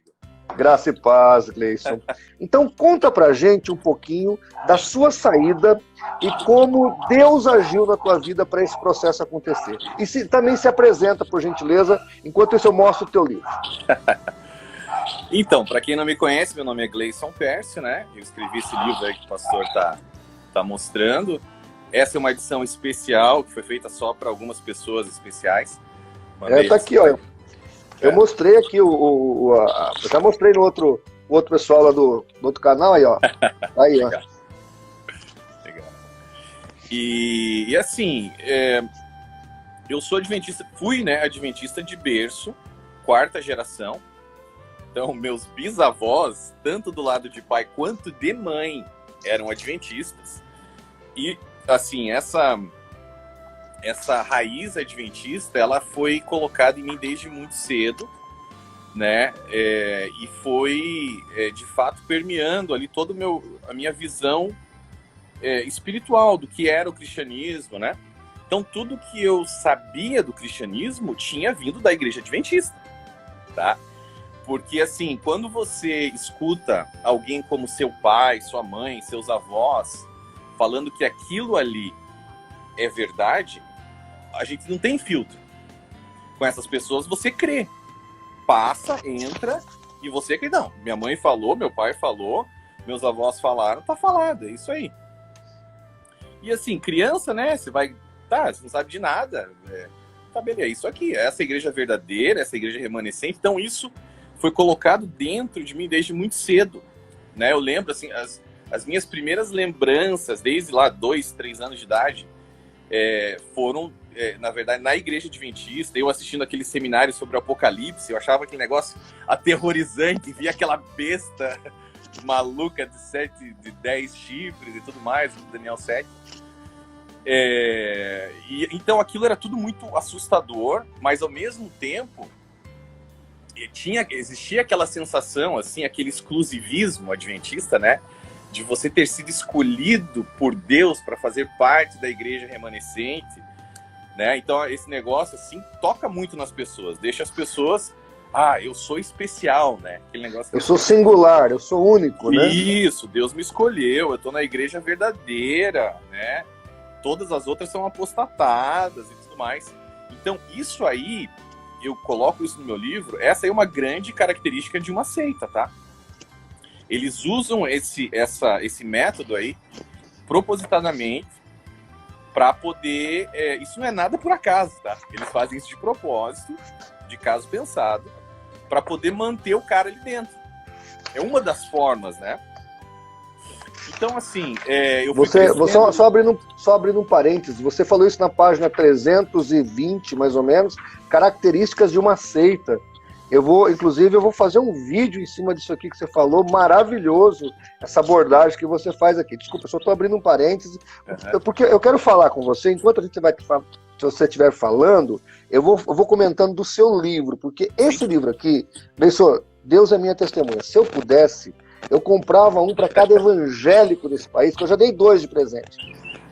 amigo? Graça e paz, Gleison. Então, conta pra gente um pouquinho da sua saída e como Deus agiu na tua vida para esse processo acontecer. E também se apresenta, por gentileza, enquanto isso eu mostro o teu livro. Então, para quem não me conhece, meu nome é Gleison Pércio, né? Eu escrevi esse livro aí que o pastor tá mostrando. Essa é uma edição especial que foi feita só para algumas pessoas especiais. Tá aqui, ó. Eu mostrei aqui eu já mostrei no outro pessoal lá do outro canal aí, ó. Aí, ó. Legal. E assim, eu sou adventista, fui, né, adventista de berço, 4ª geração. Então, meus bisavós, tanto do lado de pai quanto de mãe, eram adventistas. E, assim, essa raiz adventista, ela foi colocada em mim desde muito cedo, né? E foi, de fato, permeando ali toda a minha visão espiritual do que era o cristianismo, né? Então, tudo que eu sabia do cristianismo tinha vindo da igreja adventista, tá? Porque, assim, quando você escuta alguém como seu pai, sua mãe, seus avós, falando que aquilo ali é verdade, a gente não tem filtro. Com essas pessoas, você crê. Passa, entra, e você crê. Não, minha mãe falou, meu pai falou, meus avós falaram, tá falado, é isso aí. E assim, criança, né, você não sabe de nada. Tá, beleza, é isso aqui, essa igreja verdadeira, essa igreja remanescente. Então isso foi colocado dentro de mim desde muito cedo, né? Eu lembro, assim, as minhas primeiras lembranças, desde lá 2, 3 anos de idade, foram, na verdade, na igreja adventista, eu assistindo aquele seminário sobre o Apocalipse, eu achava aquele negócio aterrorizante, via aquela besta maluca de 10 chifres e tudo mais, do Daniel 7. Então aquilo era tudo muito assustador, mas ao mesmo tempo existia aquela sensação, assim, aquele exclusivismo adventista, né? De você ter sido escolhido por Deus para fazer parte da igreja remanescente, né? Então esse negócio, assim, toca muito nas pessoas, deixa as pessoas, eu sou especial, né? Aquele negócio. Eu sou singular, eu sou único, né? Isso, Deus me escolheu, eu tô na igreja verdadeira, né? Todas as outras são apostatadas e tudo mais. Então isso aí, eu coloco isso no meu livro, essa é uma grande característica de uma seita, tá? Eles usam esse método aí propositadamente para poder... isso não é nada por acaso, tá? Eles fazem isso de propósito, de caso pensado, para poder manter o cara ali dentro. É uma das formas, né? Então, assim, eu fui crescendo... Só abrindo um parênteses, você falou isso na página 320, mais ou menos, características de uma seita. Inclusive, eu vou fazer um vídeo em cima disso aqui que você falou, maravilhoso, essa abordagem que você faz aqui. Desculpa, eu só estou abrindo um parêntese, porque eu quero falar com você, enquanto se você estiver falando, eu vou comentando do seu livro, porque esse livro aqui, Deus é minha testemunha, se eu pudesse, eu comprava um para cada evangélico desse país, que eu já dei 2 de presente,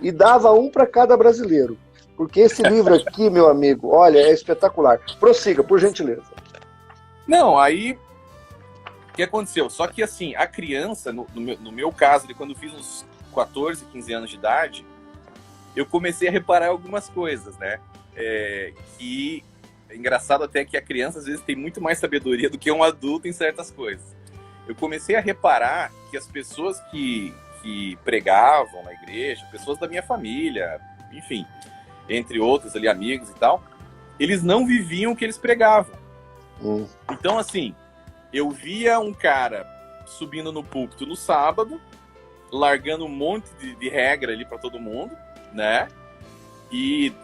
e dava um para cada brasileiro, porque esse livro aqui, meu amigo, olha, é espetacular. Prossiga, por gentileza. Não, aí, o que aconteceu? Só que, assim, a criança, no meu caso, quando eu fiz uns 14, 15 anos de idade, eu comecei a reparar algumas coisas, né? Que é engraçado até que a criança, às vezes, tem muito mais sabedoria do que um adulto em certas coisas. Eu comecei a reparar que as pessoas que pregavam na igreja, pessoas da minha família, enfim, entre outros ali, amigos e tal, eles não viviam o que eles pregavam. Então, assim, eu via um cara subindo no púlpito no sábado, largando um monte de regra ali para todo mundo, né? E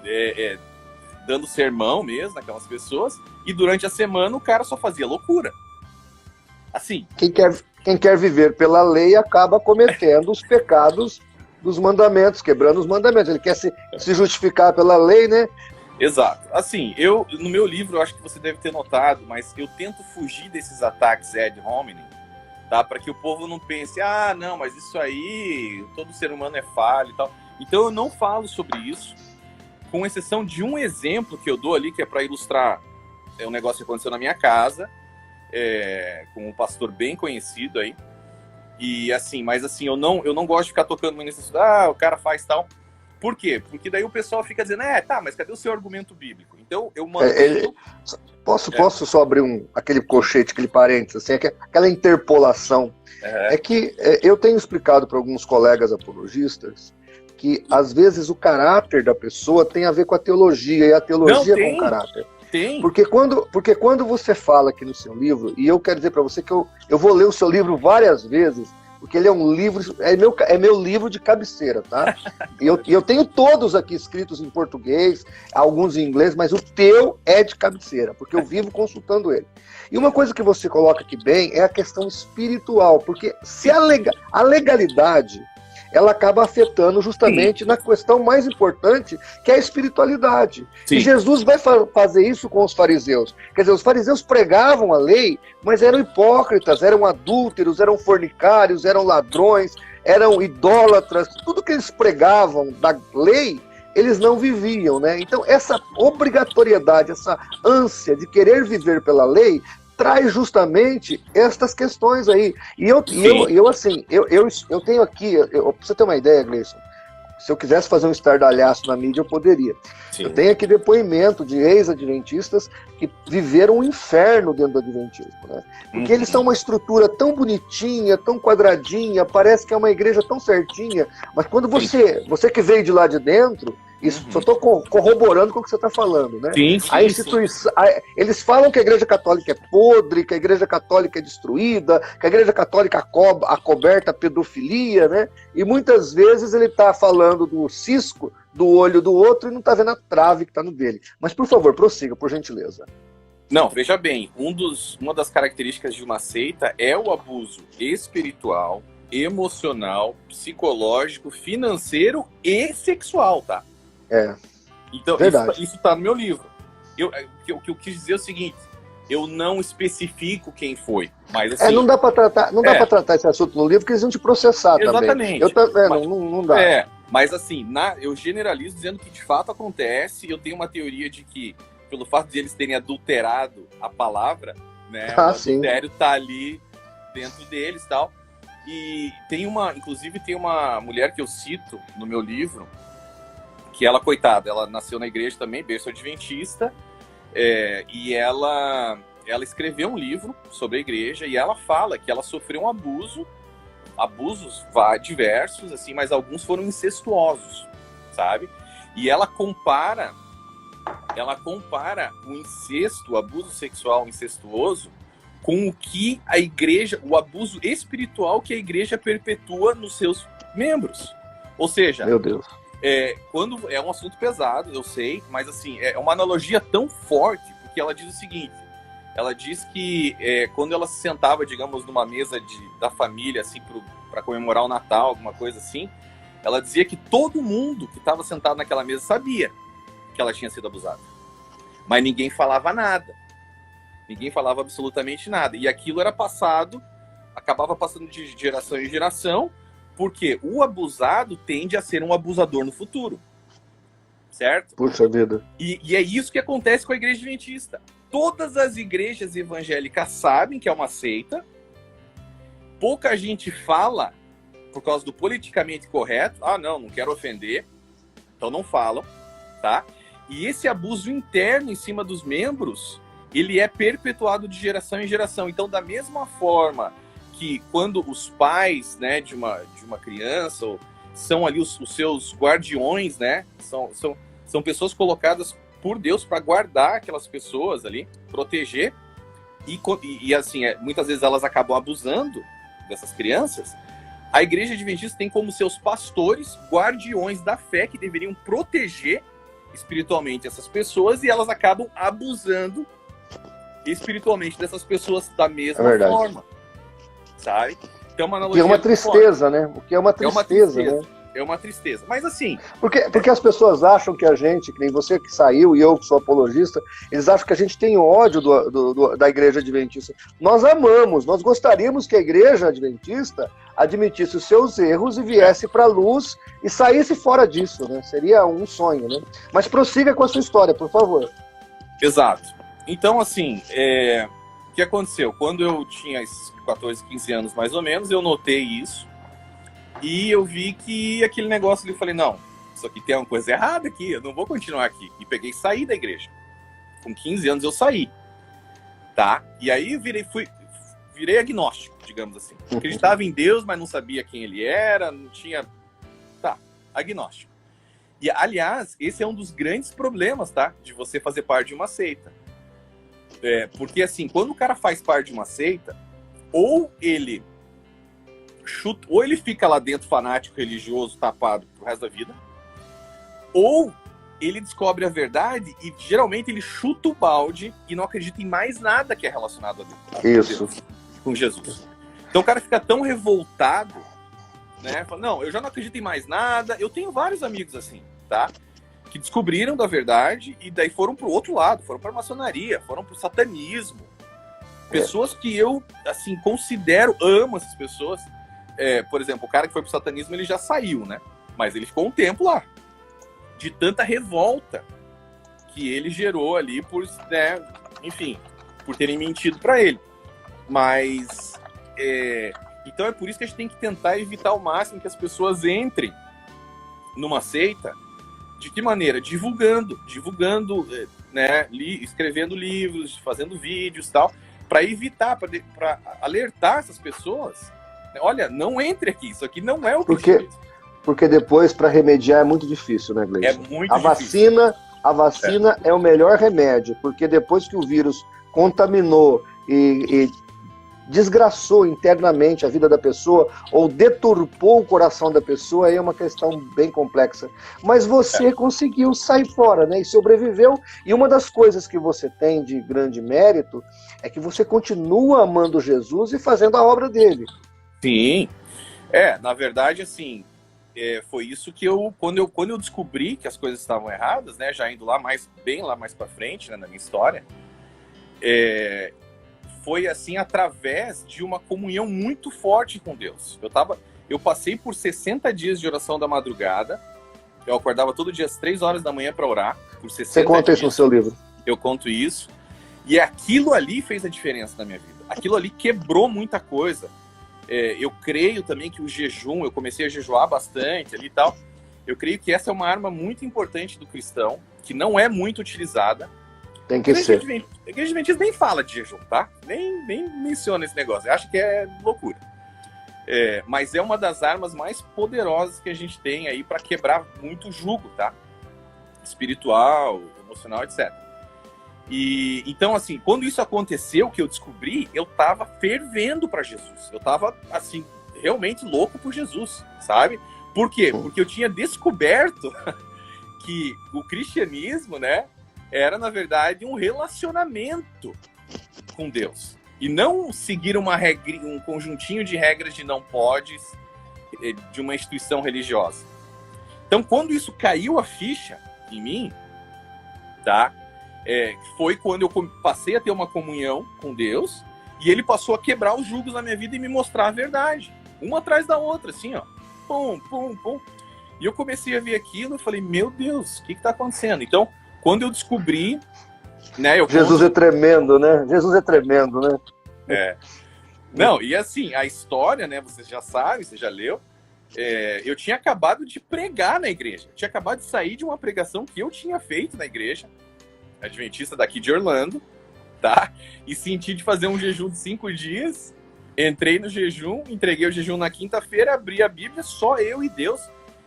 dando sermão mesmo naquelas pessoas. E durante a semana o cara só fazia loucura. Assim. Quem quer viver pela lei acaba cometendo os pecados dos mandamentos, quebrando os mandamentos. Ele quer se justificar pela lei, né? Exato. Assim, no meu livro, eu acho que você deve ter notado, mas eu tento fugir desses ataques ad hominem, tá? Para que o povo não pense, não, mas isso aí, todo ser humano é falho e tal. Então eu não falo sobre isso, com exceção de um exemplo que eu dou ali, que é para ilustrar um negócio que aconteceu na minha casa, com um pastor bem conhecido aí. E assim, mas assim, eu não gosto de ficar tocando nesse assunto. O cara faz tal. Por quê? Porque daí o pessoal fica dizendo, tá, mas cadê o seu argumento bíblico? Então eu mando. Posso só abrir aquele colchete, aquele parênteses, assim, aquela interpolação. É que eu tenho explicado para alguns colegas apologistas que às vezes o caráter da pessoa tem a ver com a teologia, e a teologia com o caráter. Tem. Porque quando você fala aqui no seu livro, e eu quero dizer para você que eu vou ler o seu livro várias vezes, porque ele é um livro, é meu livro de cabeceira, tá? E eu tenho todos aqui escritos em português, alguns em inglês, mas o teu é de cabeceira, porque eu vivo consultando ele. E uma coisa que você coloca aqui bem é a questão espiritual, porque se a legalidade, ela acaba afetando justamente na questão mais importante, que é a espiritualidade. Sim. E Jesus vai fazer isso com os fariseus. Quer dizer, os fariseus pregavam a lei, mas eram hipócritas, eram adúlteros, eram fornicários, eram ladrões, eram idólatras. Tudo que eles pregavam da lei, eles não viviam, né? Então, essa obrigatoriedade, essa ânsia de querer viver pela lei, traz justamente estas questões aí. E eu tenho aqui, pra você ter uma ideia, Gleison, se eu quisesse fazer um estardalhaço na mídia, eu poderia. Sim. Eu tenho aqui depoimento de ex-adventistas que viveram um inferno dentro do adventismo, né? Porque eles são uma estrutura tão bonitinha, tão quadradinha, parece que é uma igreja tão certinha, mas quando você que veio de lá de dentro, isso, só estou corroborando com o que você está falando, né? Sim, a instituição, eles falam que a Igreja Católica é podre, que a Igreja Católica é destruída, que a Igreja Católica acoberta a pedofilia, né? E muitas vezes ele está falando do cisco do olho do outro e não está vendo a trave que está no dele. Mas, por favor, prossiga, por gentileza. Não, veja bem, uma das características de uma seita é o abuso espiritual, emocional, psicológico, financeiro e sexual, tá? Então, isso tá no meu livro. O que eu quis dizer é o seguinte: eu não especifico quem foi, mas assim... não dá para tratar esse assunto no livro, porque eles vão te processar. Exatamente. Também. Não dá. Mas assim, eu generalizo dizendo que de fato acontece. Eu tenho uma teoria de que, pelo fato de eles terem adulterado a palavra, né, o adultério tá ali dentro deles e tal. E inclusive tem uma mulher que eu cito no meu livro, que ela, coitada, ela nasceu na igreja também, berço adventista, e ela escreveu um livro sobre a igreja, e ela fala que ela sofreu um abusos diversos, assim, mas alguns foram incestuosos, sabe? E ela compara o incesto, o abuso sexual incestuoso, com o abuso espiritual que a igreja perpetua nos seus membros. Ou seja, meu Deus. Quando é um assunto pesado, eu sei, mas assim, é uma analogia tão forte, porque ela diz o seguinte: ela diz que quando ela se sentava, digamos, numa mesa da família, assim, para comemorar o Natal, alguma coisa assim, ela dizia que todo mundo que estava sentado naquela mesa sabia que ela tinha sido abusada, mas ninguém falava nada, ninguém falava absolutamente nada, e aquilo acabava passando de geração em geração, porque o abusado tende a ser um abusador no futuro. Certo? Puxa vida. E é isso que acontece com a igreja adventista. Todas as igrejas evangélicas sabem que é uma seita. Pouca gente fala por causa do politicamente correto. Não quero ofender. Então não falam, tá? E esse abuso interno em cima dos membros, ele é perpetuado de geração em geração. Então, da mesma forma que quando os pais, né, de uma criança são ali os seus guardiões, né, são pessoas colocadas por Deus para guardar aquelas pessoas ali, proteger, e assim, muitas vezes elas acabam abusando dessas crianças. A igreja adventista tem como seus pastores guardiões da fé que deveriam proteger espiritualmente essas pessoas, e elas acabam abusando espiritualmente dessas pessoas da mesma forma. Sabe? Então, uma analogia, que é uma tristeza, né? O que é uma tristeza, né? É uma tristeza. Mas assim... Porque as pessoas acham que a gente, que nem você que saiu e eu que sou apologista, eles acham que a gente tem ódio da igreja adventista. Nós amamos, nós gostaríamos que a igreja adventista admitisse os seus erros e viesse para a luz e saísse fora disso, né? Seria um sonho, né? Mas prossiga com a sua história, por favor. Exato. Então, assim, que aconteceu? Quando eu tinha esses 14, 15 anos mais ou menos, eu notei isso e eu vi que aquele negócio ali, eu falei, não, isso aqui tem uma coisa errada aqui, eu não vou continuar aqui. E peguei e saí da igreja. Com 15 anos eu saí, tá? E aí virei agnóstico, digamos assim. Acreditava em Deus, mas não sabia quem ele era, não tinha... Tá, agnóstico. E, aliás, esse é um dos grandes problemas, tá? De você fazer parte de uma seita. Porque, assim, quando o cara faz parte de uma seita, ou ele chuta, ou ele fica lá dentro fanático, religioso, tapado pro resto da vida, ou ele descobre a verdade e, geralmente, ele chuta o balde e não acredita em mais nada que é relacionado a Deus. Isso. Com Jesus. Então o cara fica tão revoltado, né? Fala, não, eu já não acredito em mais nada. Eu tenho vários amigos assim, tá? Que descobriram da verdade e daí foram pro outro lado, foram pra maçonaria, foram pro satanismo. Pessoas que eu, assim, considero, amo essas pessoas. Por exemplo, o cara que foi pro satanismo, ele já saiu, né? Mas ele ficou um tempo lá. De tanta revolta que ele gerou ali por, né, enfim, por terem mentido pra ele. Mas, então é por isso que a gente tem que tentar evitar ao máximo que as pessoas entrem numa seita. De que maneira? Divulgando, né, escrevendo livros, fazendo vídeos e tal, para evitar, para alertar essas pessoas. Olha, não entre aqui, isso aqui não é o cristianismo. Porque depois, para remediar, é muito difícil, né, Gleison? É muito difícil. A vacina é o melhor remédio, porque depois que o vírus contaminou e desgraçou internamente a vida da pessoa ou deturpou o coração da pessoa, aí é uma questão bem complexa. Mas você conseguiu sair fora, né? E sobreviveu. E uma das coisas que você tem de grande mérito é que você continua amando Jesus e fazendo a obra dele. Sim. Na verdade, assim, foi isso que quando eu descobri que as coisas estavam erradas, né? Já indo bem lá mais pra frente, né, na minha história, foi assim através de uma comunhão muito forte com Deus. Eu passei por 60 dias de oração da madrugada. Eu acordava todo dia às 3 horas da manhã para orar. Por 60 Você conta dias. Isso no seu livro. Eu conto isso. E aquilo ali fez a diferença na minha vida. Aquilo ali quebrou muita coisa. Eu creio também que o jejum, eu comecei a jejuar bastante ali e tal. Eu creio que essa é uma arma muito importante do cristão, que não é muito utilizada. Tem que ser. A igreja adventista nem fala de jejum, tá? Nem menciona esse negócio. Eu acho que é loucura. Mas é uma das armas mais poderosas que a gente tem aí para quebrar muito jugo, tá? Espiritual, emocional, etc. E então, assim, quando isso aconteceu, que eu descobri, eu tava fervendo para Jesus. Eu tava, assim, realmente louco por Jesus, sabe? Por quê? Porque eu tinha descoberto que o cristianismo, né, era, na verdade, um relacionamento com Deus. E não seguir um conjuntinho de regras de não podes de uma instituição religiosa. Então, quando isso caiu a ficha em mim, tá? Foi quando eu passei a ter uma comunhão com Deus e ele passou a quebrar os julgos na minha vida e me mostrar a verdade. Uma atrás da outra, assim, ó. Pum, pum, pum. E eu comecei a ver aquilo e falei, meu Deus, o que está acontecendo? Então, quando eu descobri, né? Jesus é tremendo, né? Jesus é tremendo, né? Não, e assim, a história, né? Você já sabe, você já leu. Eu tinha acabado de pregar na igreja. Eu tinha acabado de sair de uma pregação que eu tinha feito na igreja adventista daqui de Orlando, tá? E senti de fazer um jejum de 5 dias. Entrei no jejum, entreguei o jejum na quinta-feira, abri a Bíblia, só eu e Deus.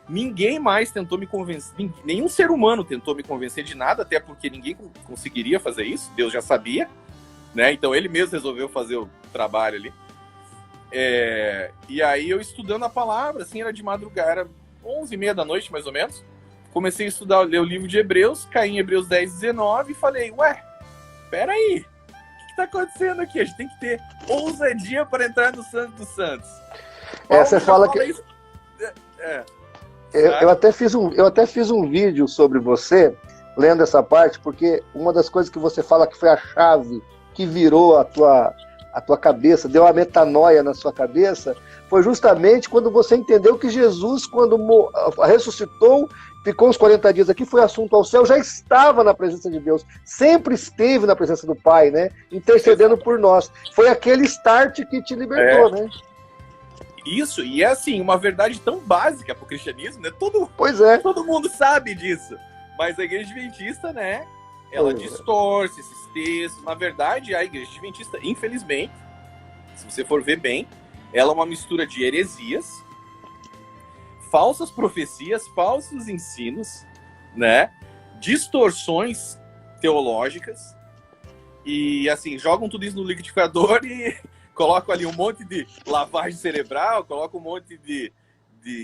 Ninguém mais tentou me convencer, nenhum ser humano tentou me convencer de nada, até porque ninguém conseguiria fazer isso, Deus já sabia, né? Então ele mesmo resolveu fazer o trabalho ali. E aí eu estudando a palavra, assim, era de madrugada, era 11h30 da noite, mais ou menos. Comecei a estudar, ler o livro de Hebreus, caí em Hebreus 10:19 e falei, peraí, o que tá acontecendo aqui? A gente tem que ter ousadia para entrar no Santo dos Santos. Você fala que... Isso. Eu até fiz um vídeo sobre você, lendo essa parte, porque uma das coisas que você fala que foi a chave que virou a a tua cabeça, deu a metanoia na sua cabeça, foi justamente quando você entendeu que Jesus, quando ressuscitou, ficou uns 40 dias aqui, foi assunto ao céu, já estava na presença de Deus, sempre esteve na presença do Pai, né? Intercedendo por nós. Foi aquele start que te libertou, né? Isso, e é assim, uma verdade tão básica pro cristianismo, né? Pois é. Todo mundo sabe disso. Mas a Igreja Adventista, né? Ela distorce esses textos. Na verdade, a Igreja Adventista, infelizmente, se você for ver bem, ela é uma mistura de heresias, falsas profecias, falsos ensinos, né? Distorções teológicas. E, assim, jogam tudo isso no liquidificador e colocam ali um monte de lavagem cerebral, colocam um monte de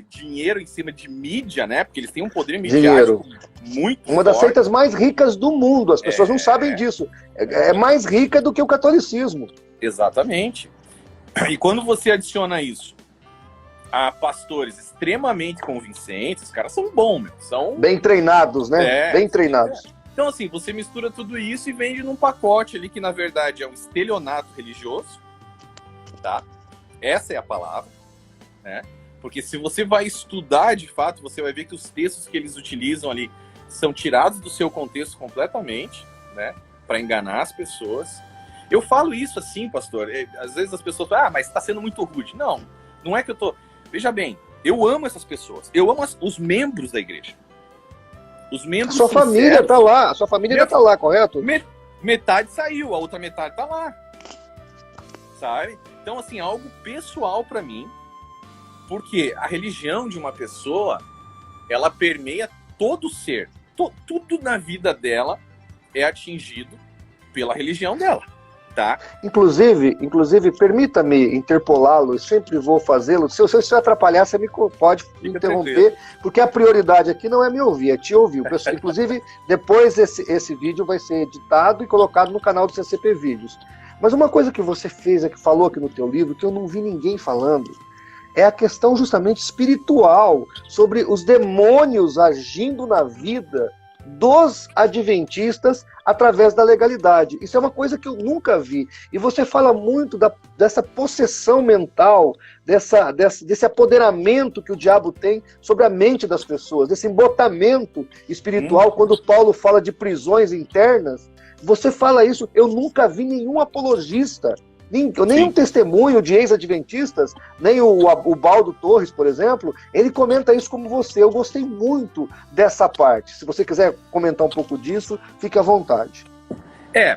dinheiro em cima de mídia, né? Porque eles têm um poder midiático muito forte. Uma das seitas mais ricas do mundo. As pessoas não sabem disso. É mais rica do que o catolicismo. Exatamente. E quando você adiciona isso a pastores extremamente convincentes, os caras são bons, meu. São bem treinados, né? Bem treinados. Então, assim, você mistura tudo isso e vende num pacote ali que, na verdade, é um estelionato religioso, tá? Essa é a palavra, né? Porque se você vai estudar, de fato, você vai ver que os textos que eles utilizam ali são tirados do seu contexto completamente, né? Para enganar as pessoas. Eu falo isso assim, pastor. Às vezes as pessoas falam, mas está sendo muito rude. Não, não é que eu tô... Veja bem, eu amo essas pessoas. Eu amo os membros da igreja. Os membros sinceros. Sua família tá lá. A sua família ainda tá lá, correto? Metade saiu, a outra metade tá lá. Sabe? Então, assim, algo pessoal para mim. Porque a religião de uma pessoa, ela permeia todo o ser. Tudo na vida dela é atingido pela religião dela, tá? Inclusive, permita-me interpolá-lo, eu sempre vou fazê-lo. Se eu atrapalhar, você pode me interromper, porque a prioridade aqui não é me ouvir, é te ouvir. Inclusive, depois esse vídeo vai ser editado e colocado no canal do CCP Vídeos. Mas uma coisa que você fez, que falou aqui no teu livro, que eu não vi ninguém falando, é a questão justamente espiritual, sobre os demônios agindo na vida dos adventistas através da legalidade. Isso é uma coisa que eu nunca vi. E você fala muito dessa possessão mental, desse apoderamento que o diabo tem sobre a mente das pessoas, desse embotamento espiritual, quando Paulo fala de prisões internas. Você fala isso, eu nunca vi nenhum apologista, nenhum testemunho de ex-adventistas, nem o Baldo Torres, por exemplo, ele comenta isso como você. Eu gostei muito dessa parte. Se você quiser comentar um pouco disso, fique à vontade.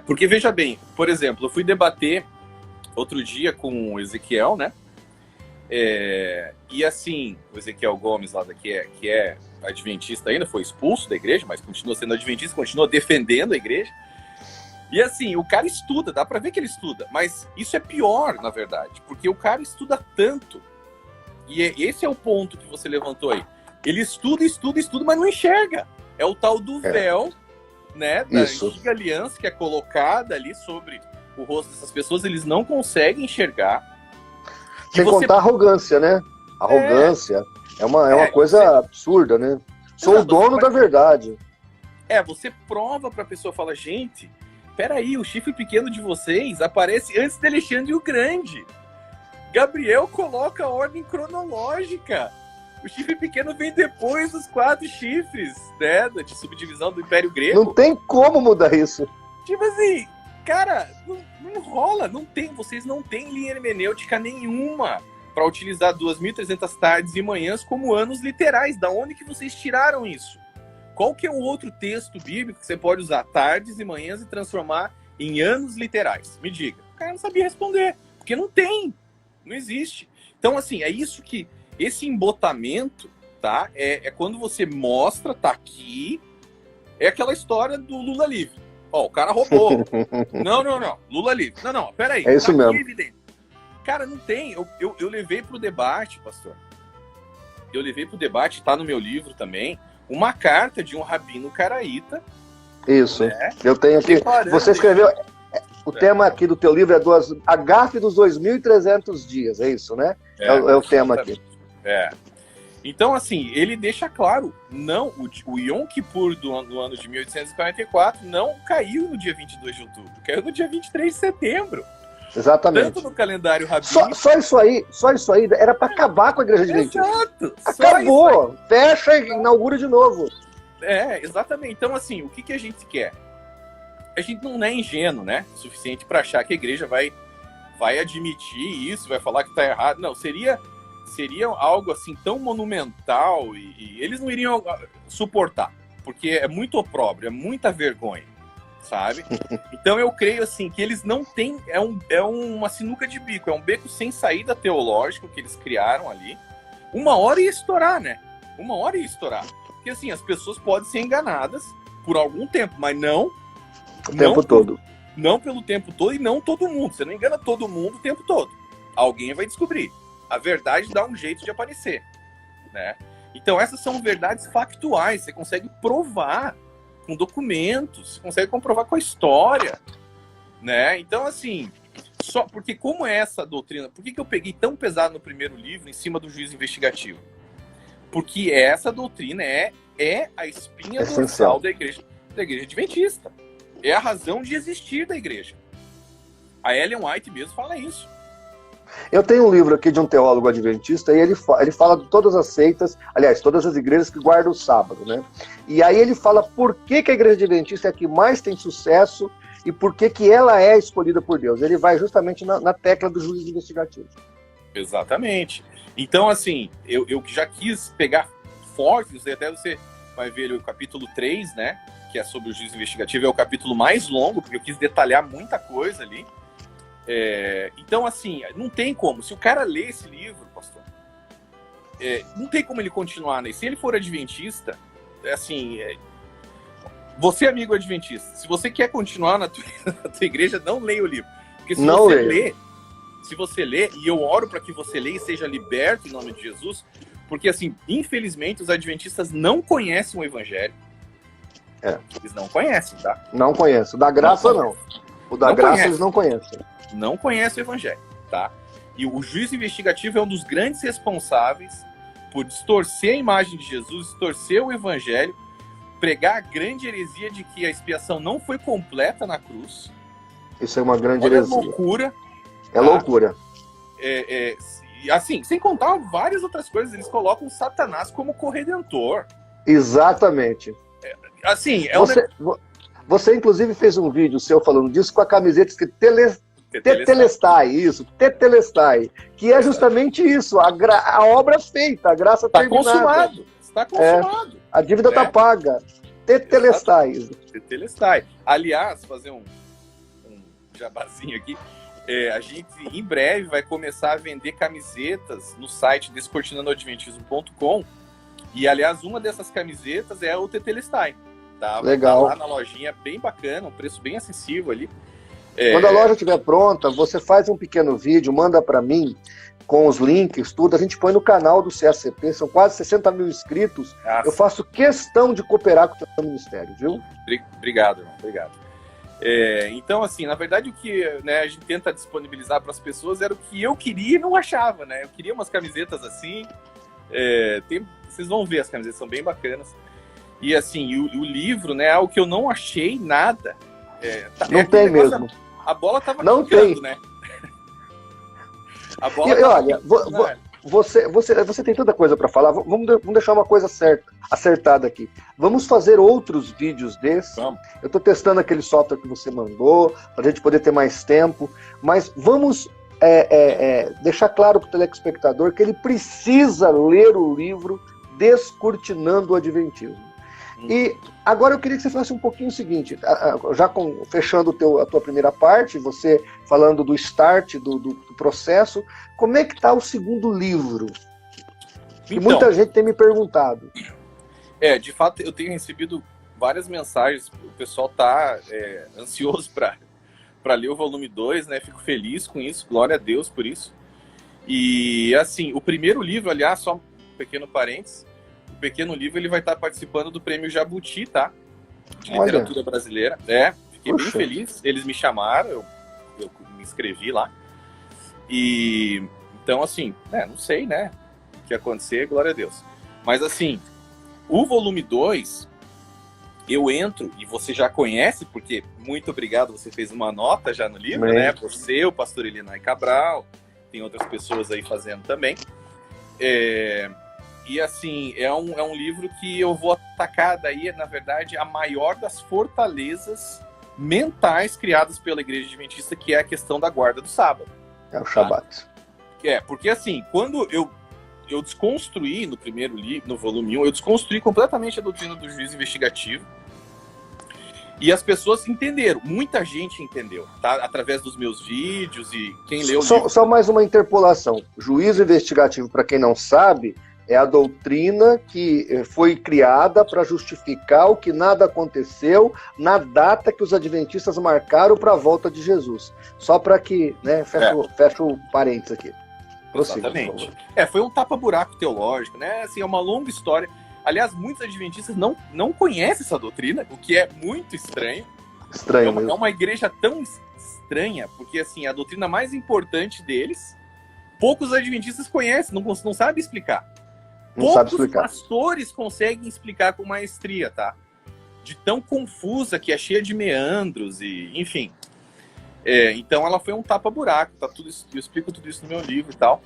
Porque veja bem, por exemplo, eu fui debater outro dia com o Ezequiel, né? E assim, o Ezequiel Gomes, lá que é adventista ainda, foi expulso da igreja, mas continua sendo adventista, continua defendendo a igreja. E assim, o cara estuda, dá pra ver que ele estuda, mas isso é pior, na verdade, porque o cara estuda tanto, e esse é o ponto que você levantou aí. Ele estuda, mas não enxerga. É o tal do véu, né, da antiga aliança que é colocada ali sobre o rosto dessas pessoas, eles não conseguem enxergar. Sem contar a arrogância, né? Arrogância é uma coisa absurda, né? Sou o dono da verdade. Você prova pra pessoa, fala, gente... Peraí, o chifre pequeno de vocês aparece antes de Alexandre o Grande. Gabriel coloca a ordem cronológica. O chifre pequeno vem depois dos 4 chifres, né? De subdivisão do Império Grego. Não tem como mudar isso. Tipo assim, cara, não rola, não tem. Vocês não têm linha hermenêutica nenhuma para utilizar 2.300 tardes e manhãs como anos literais. Da onde que vocês tiraram isso? Qual que é o outro texto bíblico que você pode usar tardes e manhãs e transformar em anos literais? Me diga. O cara não sabia responder, porque não tem, não existe. Então, assim, é isso que... Esse embotamento, tá? É quando você mostra, tá aqui, é aquela história do Lula livre. Ó, o cara roubou. Não. Lula livre. Não, peraí. É isso mesmo. Evidente. Cara, não tem. Eu levei pro debate, pastor. Eu levei pro debate, tá no meu livro também, uma carta de um rabino caraíta. Isso, né? Eu tenho aqui. Você escreveu. O tema aqui do teu livro é a gafe dos 2.300 dias, é isso, né? É o tema aqui. Então, assim, ele deixa claro, não, o Yom Kippur do ano de 1844 não caiu no dia 22 de outubro, caiu no dia 23 de setembro. Exatamente. Tanto no calendário rabínico... Só isso aí era para acabar com a igreja adventista. Exato! Acabou! Fecha e inaugura de novo. Exatamente. Então, assim, o que a gente quer? A gente não é ingênuo, né? O suficiente para achar que a igreja vai admitir isso, vai falar que está errado. Não, seria algo assim tão monumental e eles não iriam suportar, porque é muito opróbrio, é muita vergonha, sabe? Então eu creio assim que eles não têm, é uma sinuca de bico, é um beco sem saída teológico que eles criaram ali. Uma hora ia estourar, né? Uma hora ia estourar. Porque assim, as pessoas podem ser enganadas por algum tempo, mas não o tempo todo. Não pelo tempo todo e não todo mundo. Você não engana todo mundo o tempo todo. Alguém vai descobrir. A verdade dá um jeito de aparecer, né? Então essas são verdades factuais. Você consegue provar com documentos, você consegue comprovar com a história, né? Então assim, só porque como é essa doutrina, por que eu peguei tão pesado no primeiro livro em cima do juízo investigativo? Porque essa doutrina é a espinha dorsal da igreja adventista. É a razão de existir da igreja. A Ellen White mesmo fala isso. Eu tenho um livro aqui de um teólogo adventista e ele fala de todas as seitas, aliás, todas as igrejas que guardam o sábado, né? E aí ele fala por que a igreja adventista é a que mais tem sucesso e por que ela é escolhida por Deus. Ele vai justamente na tecla do juízo investigativo. Exatamente. Então, assim, eu já quis pegar forte, até você vai ver o capítulo 3, né? Que é sobre o juízo investigativo, é o capítulo mais longo, porque eu quis detalhar muita coisa ali. Então, assim, não tem como. Se o cara lê esse livro, pastor, não tem como ele continuar, né? Se ele for adventista, assim, você, amigo adventista, se você quer continuar na tua igreja, não leia o livro. Porque se você lê, e eu oro para que você leia e seja liberto em nome de Jesus, porque, assim, infelizmente, os adventistas não conhecem o evangelho. Eles não conhecem, tá? Não conhecem. O da graça, não. O da graça eles não conhecem. Não conhecem o evangelho, tá? E o juízo investigativo é um dos grandes responsáveis por distorcer a imagem de Jesus, distorcer o evangelho, pregar a grande heresia de que a expiação não foi completa na cruz. Isso é uma grande heresia. É loucura. É loucura. Assim, sem contar várias outras coisas, eles colocam Satanás como corredentor. Exatamente. Assim, você inclusive fez um vídeo seu falando disso com a camiseta escrito Tetelestai, isso, Tetelestai, que é justamente isso, a obra feita, a graça terminada. Está consumado. A dívida está paga. Tetelestai. Tetelestai. Aliás, fazer um jabazinho aqui, a gente em breve vai começar a vender camisetas no site descortinandoadventismo.com e, aliás, uma dessas camisetas é o Tetelestai. Tá? Legal. Tá lá na lojinha, bem bacana, um preço bem acessível ali. Quando a loja estiver pronta, você faz um pequeno vídeo, manda para mim com os links, tudo. A gente põe no canal do CACP, são quase 60 mil inscritos. Eu faço questão de cooperar com o teu ministério, viu? Obrigado, irmão. Obrigado. Então, assim, na verdade, o que, né, a gente tenta disponibilizar para as pessoas era o que eu queria e não achava, né? Eu queria umas camisetas assim. Vocês vão ver, as camisetas são bem bacanas. E assim, o livro, né, é algo que eu não achei nada. Não tem mesmo. A bola tava não quicando, tem. Né? A bola tava olha, você tem tanta coisa para falar. Vamos deixar uma coisa acertada aqui. Vamos fazer outros vídeos desses. Vamos. Eu estou testando aquele software que você mandou, para a gente poder ter mais tempo. Mas vamos deixar claro para o telespectador que ele precisa ler o livro Descortinando o Adventismo. E agora eu queria que você falasse um pouquinho o seguinte, já fechando a tua primeira parte, você falando do start, do processo, como é que está o segundo livro? Que então, muita gente tem me perguntado. De fato, eu tenho recebido várias mensagens, o pessoal está ansioso para ler o volume 2, né? Fico feliz com isso, glória a Deus por isso. E assim, o primeiro livro, aliás, só um pequeno parênteses, o pequeno livro ele vai estar participando do Prêmio Jabuti, tá? De literatura brasileira. Fiquei bem feliz. Eles me chamaram, eu me inscrevi lá. E então, assim, não sei, né? O que ia acontecer, glória a Deus. Mas assim, o volume 2, eu entro, e você já conhece, porque muito obrigado, você fez uma nota já no livro, né? Você, o pastor Elinay Cabral, tem outras pessoas aí fazendo também. E assim, é um livro que eu vou atacar daí, na verdade, a maior das fortalezas mentais criadas pela Igreja Adventista, que é a questão da guarda do sábado. É o Shabat. Porque assim, quando eu desconstruí no primeiro livro, no volume 1, eu desconstruí completamente a doutrina do juízo investigativo. E as pessoas entenderam, muita gente entendeu, tá? Através dos meus vídeos e quem leu o livro. Só mais uma interpolação. Juízo investigativo, para quem não sabe, é a doutrina que foi criada para justificar o que nada aconteceu na data que os adventistas marcaram para a volta de Jesus. Só para que, né, fecha o parênteses aqui. Exatamente. Foi um tapa-buraco teológico, né? Assim, é uma longa história. Aliás, muitos adventistas não conhecem essa doutrina, o que é muito estranho. Estranho mesmo. É uma igreja tão estranha, porque assim, a doutrina mais importante deles, poucos adventistas conhecem, não sabem explicar. Poucos pastores conseguem explicar com maestria, tá? De tão confusa que é, cheia de meandros e, enfim. Então ela foi um tapa-buraco, tá? Eu explico tudo isso no meu livro e tal.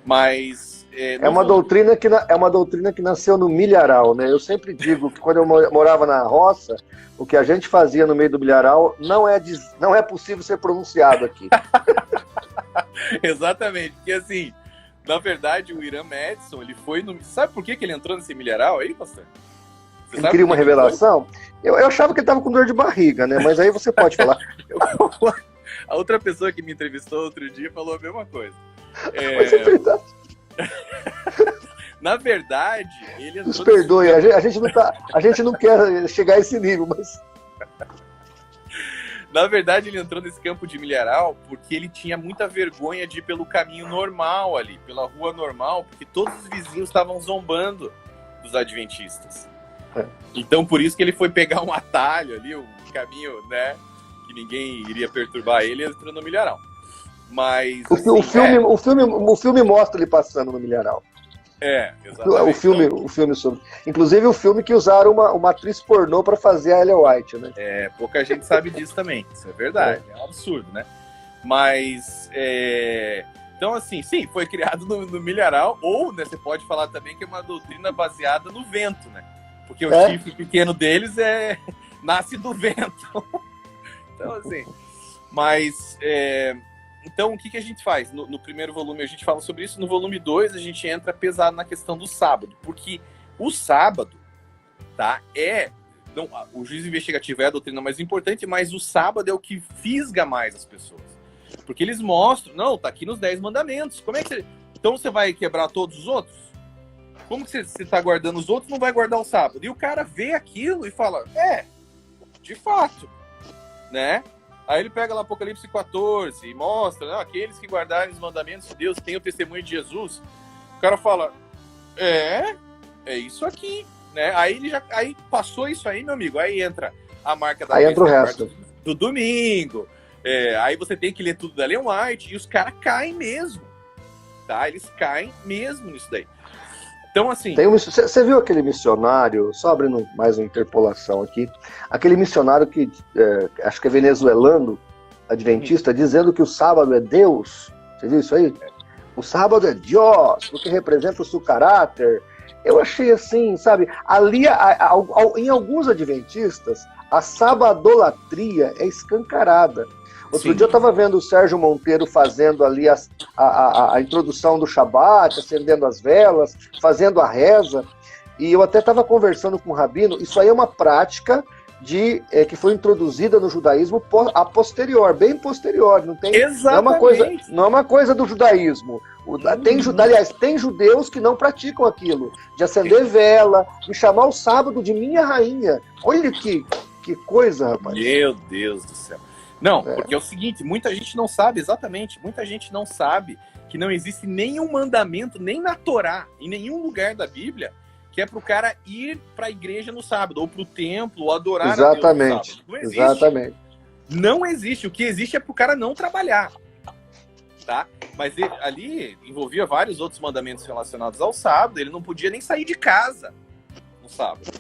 Mas é uma doutrina que nasceu no milharal, né? Eu sempre digo que quando eu morava na roça, o que a gente fazia no meio do milharal não é possível ser pronunciado aqui. Exatamente, porque assim, na verdade o Hiram Edson, ele foi no... Sabe por que ele entrou nesse milharal aí, pastor? Ele queria uma revelação? Eu achava que ele estava com dor de barriga, né? Mas aí você pode falar. A outra pessoa que me entrevistou outro dia falou a mesma coisa. Mas é verdade. Na verdade, ele entrou... Nos perdoe, a gente não quer chegar a esse nível, mas... Na verdade, ele entrou nesse campo de milharal porque ele tinha muita vergonha de ir pelo caminho normal ali, pela rua normal, porque todos os vizinhos estavam zombando dos adventistas. Então, por isso que ele foi pegar um atalho ali, um caminho, né, que ninguém iria perturbar ele, e entrou no milharal. Mas o filme mostra ele passando no milharal. Exatamente. O filme sobre. Inclusive o filme que usaram uma atriz pornô para fazer a Ellen White, né? Pouca gente sabe disso também. Isso é verdade. É um absurdo, né? Mas então, assim, sim, foi criado no milharal, ou, né, você pode falar também que é uma doutrina baseada no vento, né? Porque o chifre pequeno deles nasce do vento. Então, assim, mas então, o que a gente faz? No primeiro volume a gente fala sobre isso, no volume 2 a gente entra pesado na questão do sábado, porque o sábado, tá, o juízo investigativo é a doutrina mais importante, mas o sábado é o que fisga mais as pessoas. Porque eles mostram, tá aqui nos 10 mandamentos, como é que então você vai quebrar todos os outros? Como que você tá guardando os outros, não vai guardar o sábado? E o cara vê aquilo e fala, de fato, né? Aí ele pega lá Apocalipse 14 e mostra, né, aqueles que guardarem os mandamentos de Deus têm o testemunho de Jesus. O cara fala, é isso aqui, né? Aí passou isso aí, meu amigo, aí entra a marca da aí entra o resto do domingo. Aí você tem que ler tudo da Ellen White e os caras caem mesmo, tá? Eles caem mesmo nisso daí. Então, assim... Você viu aquele missionário, só abrindo mais uma interpolação aqui, aquele missionário que, acho que é venezuelano, adventista, dizendo que o sábado é Deus? Você viu isso aí? O sábado é Deus, porque representa o seu caráter. Eu achei assim, sabe, ali, em alguns adventistas, a sabadolatria é escancarada. Outro dia eu estava vendo o Sérgio Monteiro fazendo ali a introdução do Shabat, acendendo as velas, fazendo a reza, e eu até estava conversando com o Rabino, isso aí é uma prática que foi introduzida no judaísmo a posterior, bem posterior, não é uma coisa do judaísmo. Aliás, tem judeus que não praticam aquilo, de acender vela, e chamar o sábado de minha rainha. Olha que coisa, rapaz. Meu Deus do céu. Não, porque é o seguinte, muita gente não sabe, exatamente, muita gente não sabe que não existe nenhum mandamento, nem na Torá, em nenhum lugar da Bíblia, que é pro cara ir pra igreja no sábado, ou pro templo, ou adorar a Deus no sábado. Não existe. Exatamente. Não existe. O que existe é pro cara não trabalhar, tá? Mas ali envolvia vários outros mandamentos relacionados ao sábado, ele não podia nem sair de casa no sábado.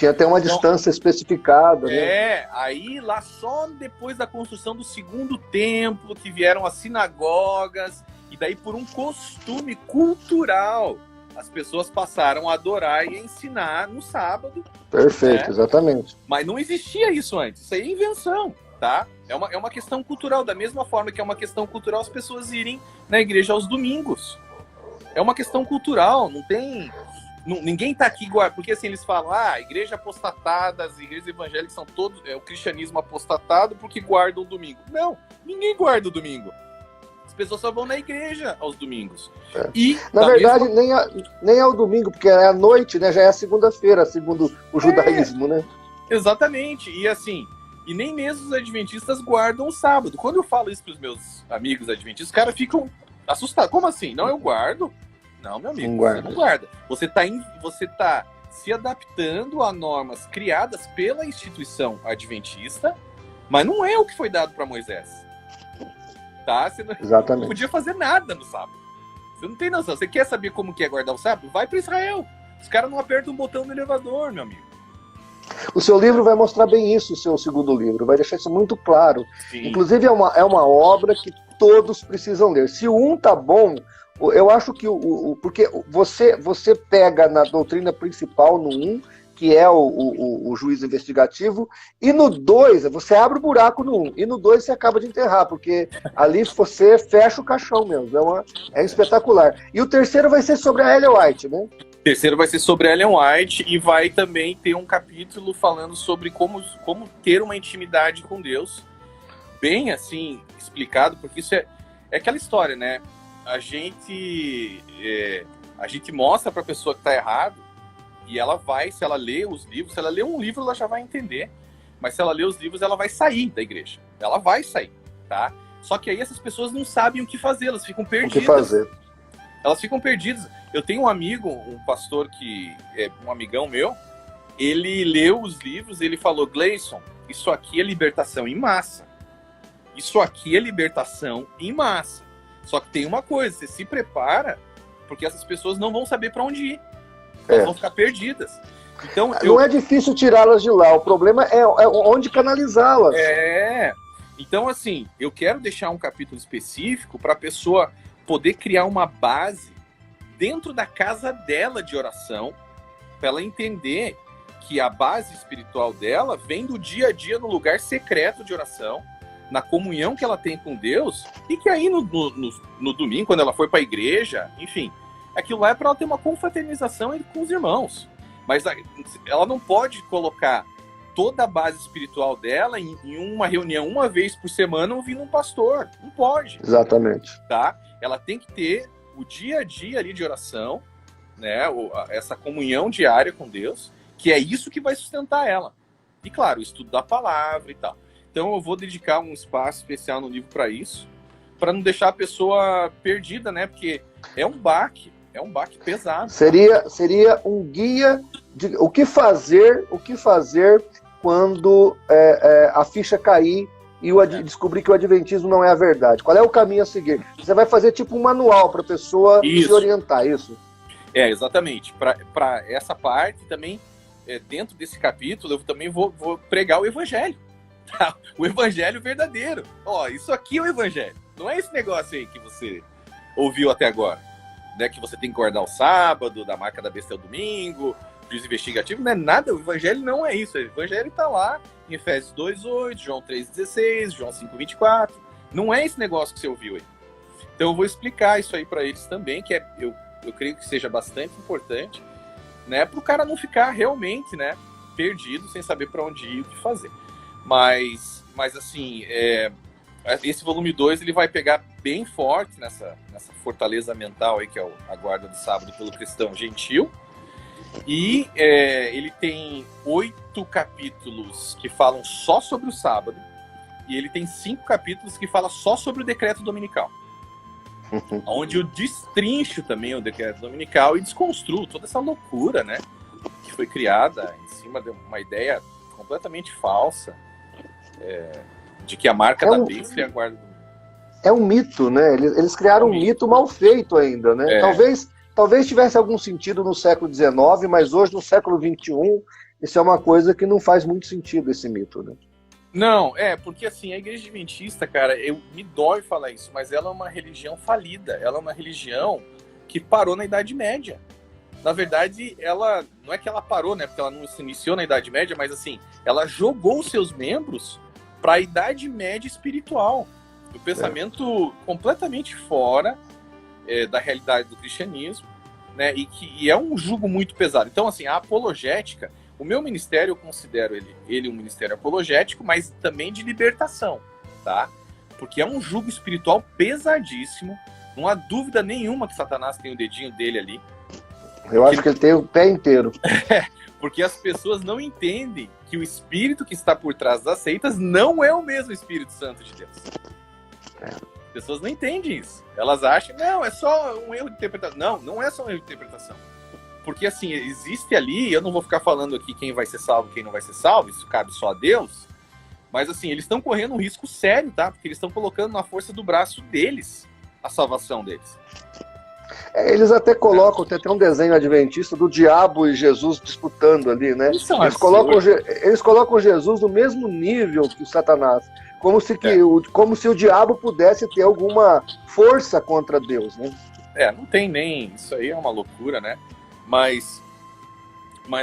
Tinha até uma distância especificada, né? Aí lá só depois da construção do segundo templo que vieram as sinagogas, e daí por um costume cultural as pessoas passaram a adorar e a ensinar no sábado. Perfeito, né? Exatamente. Mas não existia isso antes, isso aí é invenção, tá? É uma questão cultural, da mesma forma que é uma questão cultural as pessoas irem na igreja aos domingos. É uma questão cultural, não tem... Ninguém tá aqui, porque assim, eles falam, igreja apostatada, as igrejas evangélicas são todos, o cristianismo apostatado porque guardam o domingo. Não, ninguém guarda o domingo. As pessoas só vão na igreja aos domingos. E, na verdade, nem é o domingo, porque é a noite, né? Já é a segunda-feira, segundo o judaísmo, né? Exatamente. E assim, e nem mesmo os adventistas guardam o sábado. Quando eu falo isso para os meus amigos adventistas, os caras ficam assustados. Como assim? Não, eu guardo. Não, meu amigo, você não guarda. Você tá se adaptando a normas criadas pela instituição adventista, mas não é o que foi dado para Moisés. Tá? Você não podia fazer nada no sábado. Você não tem noção. Você quer saber como que é guardar o sábado? Vai para Israel. Os caras não apertam um botão no elevador, meu amigo. O seu livro vai mostrar bem isso, o seu segundo livro. Vai deixar isso muito claro. Sim. Inclusive, é uma obra que todos precisam ler. Se o um tá bom, eu acho que porque você pega na doutrina principal no 1, que é o juízo investigativo, e no 2, você abre o buraco no 1, e no 2 você acaba de enterrar, porque ali você fecha o caixão mesmo, é espetacular. E o terceiro vai ser sobre a Ellen White, né? O terceiro vai ser sobre a Ellen White, e vai também ter um capítulo falando sobre como ter uma intimidade com Deus, bem assim, explicado, porque isso é aquela história, né? A gente mostra para a pessoa que está errado, e ela vai, se ela lê os livros, se ela lê um livro, ela já vai entender. Mas se ela lê os livros, ela vai sair da igreja. Ela vai sair, tá? Só que aí essas pessoas não sabem o que fazer, elas ficam perdidas. O que fazer? Elas ficam perdidas. Eu tenho um amigo, um pastor que é um amigão meu, ele leu os livros e ele falou, Gleison, isso aqui é libertação em massa. Isso aqui é libertação em massa. Só que tem uma coisa, você se prepara, porque essas pessoas não vão saber para onde ir. Elas vão ficar perdidas. Então, não é difícil tirá-las de lá, o problema é onde canalizá-las. Então, assim, eu quero deixar um capítulo específico para a pessoa poder criar uma base dentro da casa dela de oração, para ela entender que a base espiritual dela vem do dia a dia no lugar secreto de oração, na comunhão que ela tem com Deus, e que aí no domingo, quando ela for para a igreja, enfim, aquilo lá é para ela ter uma confraternização com os irmãos. Mas ela não pode colocar toda a base espiritual dela em uma reunião uma vez por semana ouvindo um pastor. Não pode. Exatamente. Tá? Ela tem que ter o dia a dia ali de oração, né? Essa comunhão diária com Deus, que é isso que vai sustentar ela. E claro, o estudo da palavra e tal. Então eu vou dedicar um espaço especial no livro para isso, para não deixar a pessoa perdida, né? Porque é um baque pesado. Seria um guia de o que fazer quando a ficha cair e descobrir que o adventismo não é a verdade. Qual é o caminho a seguir? Você vai fazer tipo um manual para a pessoa se orientar, isso? Exatamente. Para essa parte também, dentro desse capítulo, eu também vou pregar o evangelho. Tá? O evangelho verdadeiro. Isso aqui é o evangelho. Não é esse negócio aí que você ouviu até agora. Né, que você tem que guardar o sábado, da marca da besta é o domingo, juízo investigativo, não é nada, o evangelho não é isso, o evangelho está lá em Efésios 2:8, João 3:16, João 5:24, não é esse negócio que você ouviu aí. Então eu vou explicar isso aí para eles também, que eu creio que seja bastante importante, né, para o cara não ficar realmente, né, perdido, sem saber para onde ir, o que fazer. Mas assim, esse volume 2 ele vai pegar bem forte nessa fortaleza mental aí, que é a guarda do sábado pelo cristão gentil. E ele tem 8 capítulos que falam só sobre o sábado, e ele tem 5 capítulos que falam só sobre o decreto dominical. Onde eu destrincho também o decreto dominical e desconstruo toda essa loucura, né, que foi criada em cima de uma ideia completamente falsa, de que a marca da besta é a guarda do... É um mito, né? Eles criaram um mito mal feito ainda, né? Talvez tivesse algum sentido no século XIX, mas hoje, no século XXI, isso é uma coisa que não faz muito sentido, esse mito, né? Não, porque assim, a Igreja Adventista, cara, me dói falar isso, mas ela é uma religião falida, ela é uma religião que parou na Idade Média. Na verdade, ela, não é que ela parou, né, porque ela não se iniciou na Idade Média, mas assim, ela jogou seus membros para a Idade Média espiritual. O pensamento completamente fora da realidade do cristianismo, né, e é um jugo muito pesado. Então, assim, a apologética, o meu ministério, eu considero ele um ministério apologético, mas também de libertação, tá? Porque é um jugo espiritual pesadíssimo, não há dúvida nenhuma que Satanás tem o dedinho dele ali. Eu acho que ele tem o pé inteiro. Porque as pessoas não entendem que o espírito que está por trás das seitas não é o mesmo Espírito Santo de Deus. As pessoas não entendem isso. Elas acham, não, é só um erro de interpretação. Não, não é só um erro de interpretação. Porque, assim, existe ali, eu não vou ficar falando aqui quem vai ser salvo e quem não vai ser salvo, isso cabe só a Deus, mas, assim, eles estão correndo um risco sério, tá? Porque eles estão colocando na força do braço deles a salvação deles. Eles até colocam, tem até um desenho adventista do diabo e Jesus disputando ali, né? Eles colocam Jesus no mesmo nível que o Satanás, como se o diabo pudesse ter alguma força contra Deus, né? Não tem nem, isso aí é uma loucura, né? Mas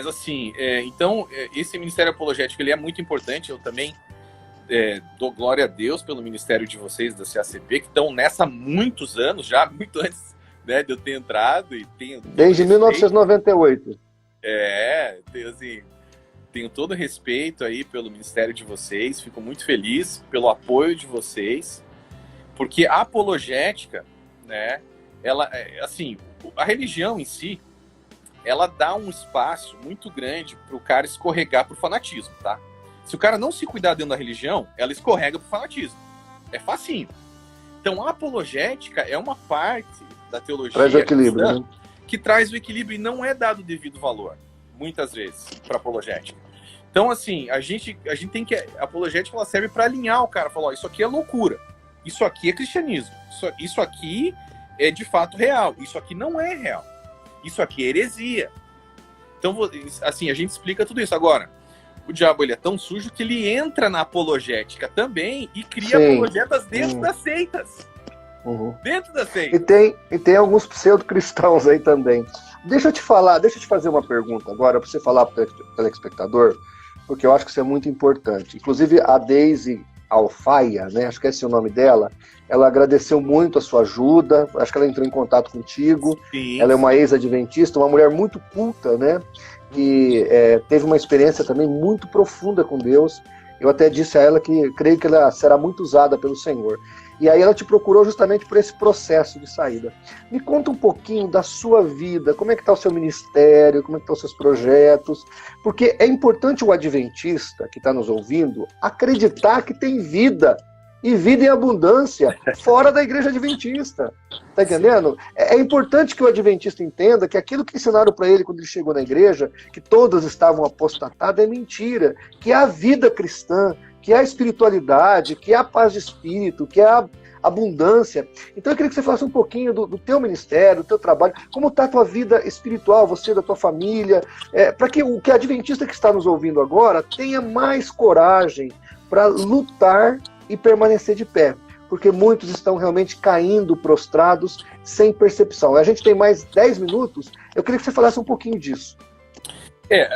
assim, então, esse ministério apologético, ele é muito importante. Eu também dou glória a Deus pelo ministério de vocês da CACP, que estão nessa há muitos anos já, muito antes, né, de eu ter entrado. E desde 1998. Tenho todo respeito aí pelo ministério de vocês, fico muito feliz pelo apoio de vocês, porque a apologética, né, ela, assim, a religião em si, ela dá um espaço muito grande para o cara escorregar pro fanatismo, tá? Se o cara não se cuidar dentro da religião, ela escorrega pro fanatismo. É facinho. Então, a apologética é uma parte da teologia traz o equilíbrio, cristã, né? Que traz o equilíbrio e não é dado o devido valor, muitas vezes, para apologética. Então, assim, a gente tem que... A apologética, ela serve para alinhar o cara, falar, ó, isso aqui é loucura, isso aqui é cristianismo, isso aqui é de fato real, isso aqui não é real. Isso aqui é heresia. Então, assim, a gente explica tudo isso. Agora, o diabo, ele é tão sujo que ele entra na apologética também e cria apologetas dentro das seitas. Dentro das seitas. E tem alguns pseudo-cristãos aí também. Deixa eu te fazer uma pergunta agora, para você falar para o telespectador, porque eu acho que isso é muito importante. Inclusive, a Daisy Alfaia, né, acho que esse é o nome dela, ela agradeceu muito a sua ajuda, acho que ela entrou em contato contigo. Sim. Ela é uma ex-adventista, uma mulher muito culta, né, que teve uma experiência também muito profunda com Deus. Eu até disse a ela que creio que ela será muito usada pelo Senhor. E aí ela te procurou justamente por esse processo de saída. Me conta um pouquinho da sua vida, como é que está o seu ministério, como é que estão os seus projetos, porque é importante o adventista que está nos ouvindo acreditar que tem vida, e vida em abundância, fora da igreja adventista. Tá entendendo? É importante que o adventista entenda que aquilo que ensinaram para ele quando ele chegou na igreja, que todas estavam apostatadas, é mentira. Que a vida cristã, que a espiritualidade, que a paz de espírito, que a abundância. Então eu queria que você falasse um pouquinho do teu ministério, do teu trabalho, como está a tua vida espiritual, você, da tua família, para que o adventista que está nos ouvindo agora tenha mais coragem para lutar e permanecer de pé, porque muitos estão realmente caindo, prostrados, sem percepção. A gente tem mais 10 minutos, eu queria que você falasse um pouquinho disso.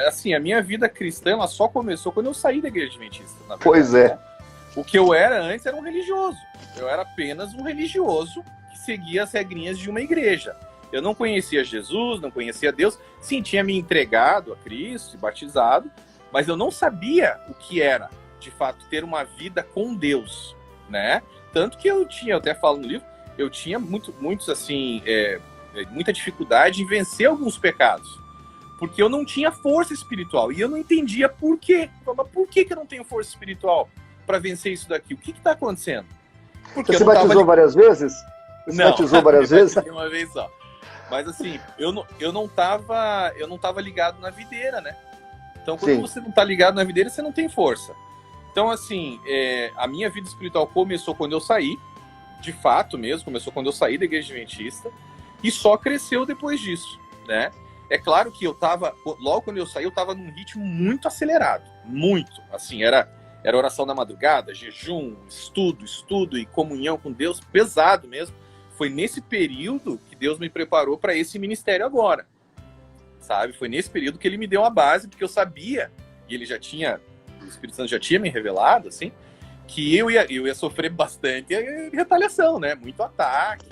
Assim, a minha vida cristã, ela só começou quando eu saí da igreja adventista, na verdade. Pois é. Né? O que eu era antes era um religioso. Eu era apenas um religioso que seguia as regrinhas de uma igreja. Eu não conhecia Jesus, não conhecia Deus. Sim, tinha me entregado a Cristo, batizado, mas eu não sabia o que era, de fato, ter uma vida com Deus, né? Tanto que eu até falo no livro, eu tinha muita dificuldade em vencer alguns pecados, porque eu não tinha força espiritual, e eu não entendia por quê. Mas por que eu não tenho força espiritual para vencer isso daqui? O que está acontecendo? Porque você batizou várias vezes? Não, batizou várias vezes? Uma vez só. Mas assim, eu não tava ligado na videira, né? Então, quando você não tá ligado na videira, você não tem força. Então, assim, a minha vida espiritual começou quando eu saí, de fato mesmo, começou quando eu saí da igreja adventista, e só cresceu depois disso, né? É claro que eu tava, logo quando eu saí, eu tava num ritmo muito acelerado. Muito. Assim, era oração da madrugada, jejum, estudo e comunhão com Deus, pesado mesmo. Foi nesse período que Deus me preparou para esse ministério agora. Sabe? Foi nesse período que ele me deu a base, porque eu sabia, e ele já tinha, o Espírito Santo já tinha me revelado, assim, que eu ia sofrer bastante retaliação, né? Muito ataque.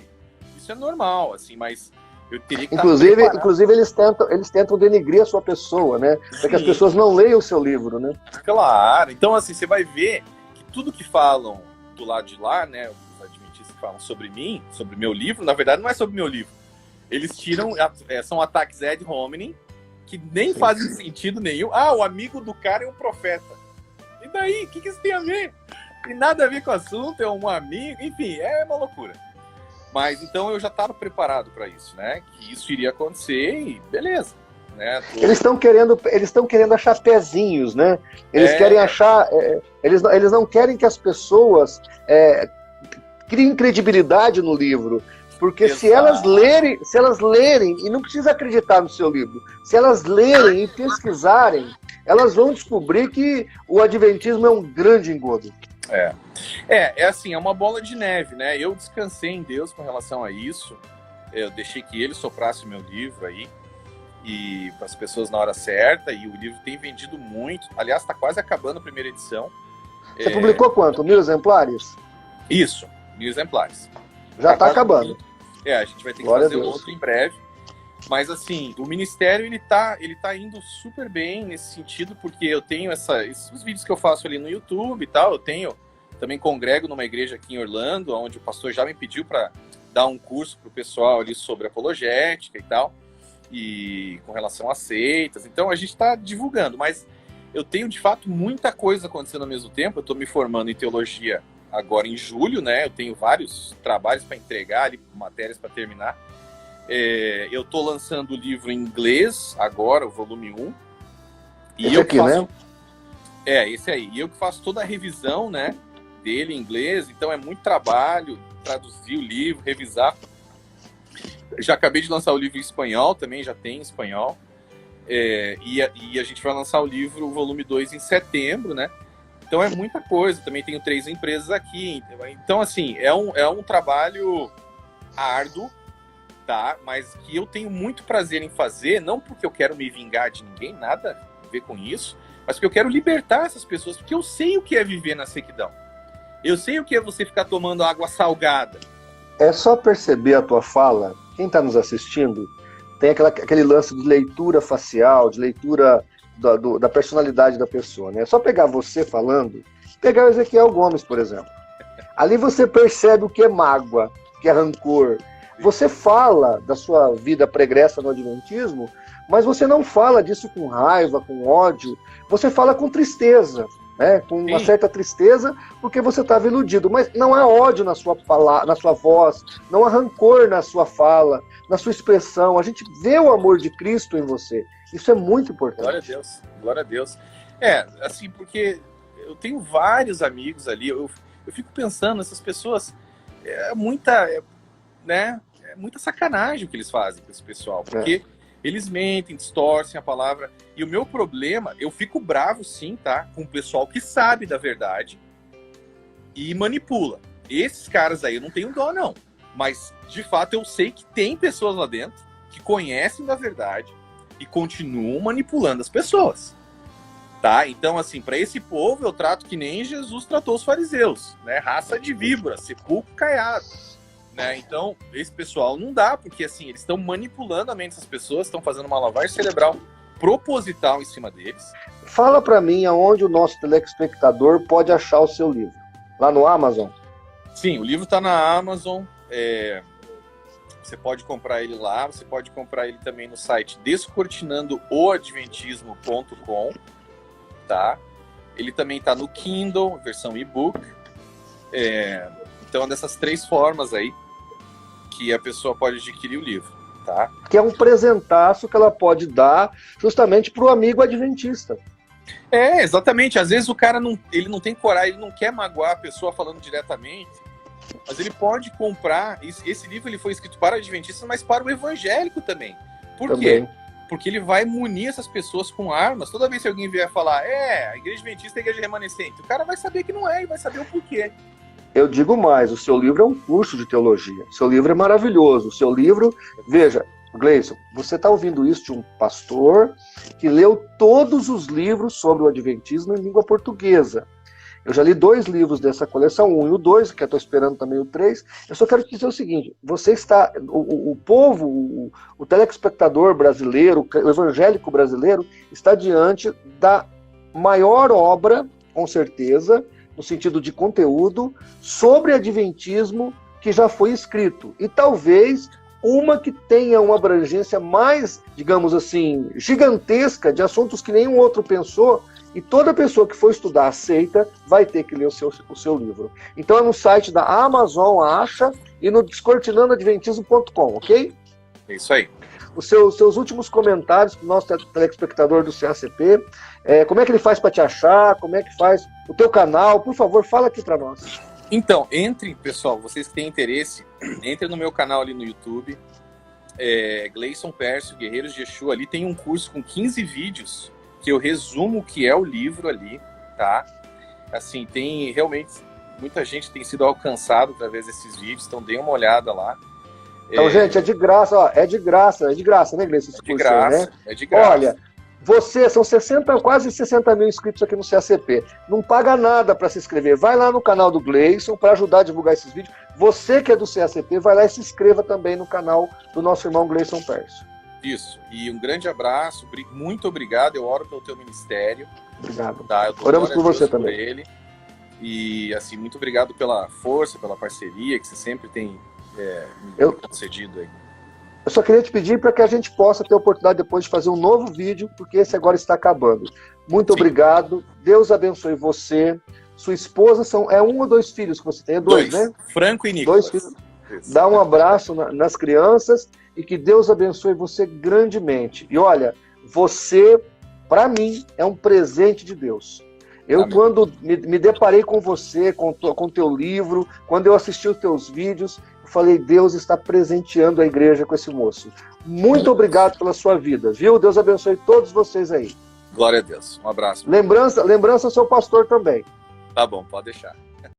Isso é normal, assim, mas eu teria que inclusive eles tentam denigrir a sua pessoa, né? Para que as pessoas não leiam o seu livro, né? Claro. Então, assim, você vai ver que tudo que falam do lado de lá, né? Os adventistas que falam sobre mim, sobre meu livro, na verdade não é sobre meu livro. Eles tiram, são ataques ad hominem, que nem fazem sentido nenhum. Ah, o amigo do cara é um profeta. E daí? O que isso tem a ver? Tem nada a ver com o assunto, é um amigo, enfim, é uma loucura. Mas então eu já estava preparado para isso, né? Que isso iria acontecer e beleza. Né? Eles estão querendo achar pezinhos, né? Eles querem achar. Eles não querem que as pessoas criem credibilidade no livro. Porque se elas lerem, e não precisa acreditar no seu livro, se elas lerem e pesquisarem, elas vão descobrir que o adventismo é um grande engodo. É assim, é uma bola de neve, né? Eu descansei em Deus com relação a isso. Eu deixei que ele soprasse o meu livro aí, e para as pessoas na hora certa, e o livro tem vendido muito. Aliás, está quase acabando a primeira edição. Você publicou quanto? 1.000 exemplares? Isso, 1.000 exemplares. Já está acabando. A gente vai ter que fazer outro em breve. Mas, assim, o ministério, ele tá indo super bem nesse sentido, porque eu tenho os vídeos que eu faço ali no YouTube e tal, eu também congrego numa igreja aqui em Orlando, onde o pastor já me pediu para dar um curso pro pessoal ali sobre apologética e tal, e com relação a seitas. Então, a gente está divulgando, mas eu tenho, de fato, muita coisa acontecendo ao mesmo tempo. Eu estou me formando em teologia agora em julho, né? Eu tenho vários trabalhos para entregar ali, matérias para terminar. Eu tô lançando o livro em inglês agora, o volume 1. E esse aqui, né? Esse aí. E eu que faço toda a revisão, né, dele em inglês. Então é muito trabalho traduzir o livro, revisar. Já acabei de lançar o livro em espanhol também, já tem em espanhol. E a gente vai lançar o livro, o volume 2, em setembro, né? Então é muita coisa. Também tenho 3 empresas aqui. Então, assim, é um trabalho árduo, tá? Mas que eu tenho muito prazer em fazer, não porque eu quero me vingar de ninguém, nada a ver com isso, mas porque eu quero libertar essas pessoas, porque eu sei o que é viver na sequidão. Eu sei o que é você ficar tomando água salgada. É só perceber a tua fala, quem está nos assistindo, tem aquele lance de leitura facial, de leitura da personalidade da pessoa, né? É só pegar você falando, pegar o Ezequiel Gomes, por exemplo. Ali você percebe o que é mágoa, o que é rancor. Você fala da sua vida pregressa no adventismo, mas você não fala disso com raiva, com ódio. Você fala com tristeza, né? Com uma certa tristeza, porque você estava iludido. Mas não há ódio na sua voz, não há rancor na sua fala, na sua expressão. A gente vê o amor de Cristo em você. Isso é muito importante. Glória a Deus, glória a Deus. Assim, porque eu tenho vários amigos ali, eu fico pensando, essas pessoas, né? É muita sacanagem o que eles fazem com esse pessoal, porque eles mentem, distorcem a palavra. E o meu problema, eu fico bravo sim, tá? Com o pessoal que sabe da verdade e manipula. Esses caras aí eu não tenho dó, não. Mas, de fato, eu sei que tem pessoas lá dentro que conhecem da verdade e continuam manipulando as pessoas. Tá? Então, assim, para esse povo eu trato que nem Jesus tratou os fariseus, né? Raça de víbora, sepulcro caiado. Né? Então, esse pessoal não dá, porque assim, eles estão manipulando a mente dessas pessoas, estão fazendo uma lavagem cerebral proposital em cima deles. Fala para mim aonde o nosso telespectador pode achar o seu livro. Lá no Amazon? Sim, o livro está na Amazon. Você pode comprar ele lá, você pode comprar ele também no site descortinandooadventismo.com, tá? Ele também está no Kindle, versão e-book. Então, dessas 3 formas aí que a pessoa pode adquirir o livro, tá? Que é um presentaço que ela pode dar justamente para o amigo adventista. Exatamente. Às vezes o cara ele não tem coragem, ele não quer magoar a pessoa falando diretamente, mas ele pode comprar. Esse livro ele foi escrito para adventistas, mas para o evangélico também. Por quê? porque ele vai munir essas pessoas com armas. Toda vez que alguém vier falar, a igreja adventista é a igreja remanescente, o cara vai saber que não é e vai saber o porquê. Eu digo mais, o seu livro é um curso de teologia. O seu livro é maravilhoso. O seu livro, veja, Gleison, você está ouvindo isso de um pastor que leu todos os livros sobre o adventismo em língua portuguesa. Eu já li 2 livros dessa coleção, o 1 e o 2, que eu estou esperando também o 3. Eu só quero te dizer o seguinte, você está, o povo, o telespectador brasileiro, o evangélico brasileiro, está diante da maior obra, com certeza, no sentido de conteúdo, sobre adventismo que já foi escrito. E talvez uma que tenha uma abrangência mais, digamos assim, gigantesca de assuntos que nenhum outro pensou, e toda pessoa que for estudar a seita vai ter que ler o seu livro. Então é no site da Amazon, acha, e no descortinandoadventismo.com, ok? É isso aí. Os seus últimos comentários para o nosso telespectador do CACP, como é que ele faz para te achar, como é que faz o teu canal, por favor, fala aqui para nós. Então, pessoal, vocês que têm interesse, entrem no meu canal ali no YouTube, Gleison Pércio, Guerreiros de Yeshua, ali tem um curso com 15 vídeos, que eu resumo o que é o livro ali, tá? Assim, tem realmente, muita gente tem sido alcançada através desses vídeos, então dê uma olhada lá. Então, gente, é de graça, ó, é de graça, né, Gleison? É de graça, né? É de graça. Olha, são quase 60 mil inscritos aqui no CACP. Não paga nada para se inscrever. Vai lá no canal do Gleison para ajudar a divulgar esses vídeos. Você que é do CACP, vai lá e se inscreva também no canal do nosso irmão Gleison Pércio. Isso. E um grande abraço. Muito obrigado. Eu oro pelo teu ministério. Obrigado. Tá? Oramos por você também. Ele. E, assim, muito obrigado pela força, pela parceria que você sempre tem me concedido aí. Eu só queria te pedir para que a gente possa ter a oportunidade depois de fazer um novo vídeo, porque esse agora está acabando. Muito obrigado. Deus abençoe você. Sua esposa é 1 ou 2 filhos que você tem? É 2, né? Franco e Nicolas. 2 filhos. Dá um abraço nas crianças e que Deus abençoe você grandemente. E olha, você, para mim, é um presente de Deus. Eu, Amém. Quando me deparei com você, com teu livro, quando eu assisti os teus vídeos, eu falei, Deus está presenteando a igreja com esse moço. Muito obrigado pela sua vida, viu? Deus abençoe todos vocês aí. Glória a Deus. Um abraço. Lembrança ao seu pastor também. Tá bom, pode deixar.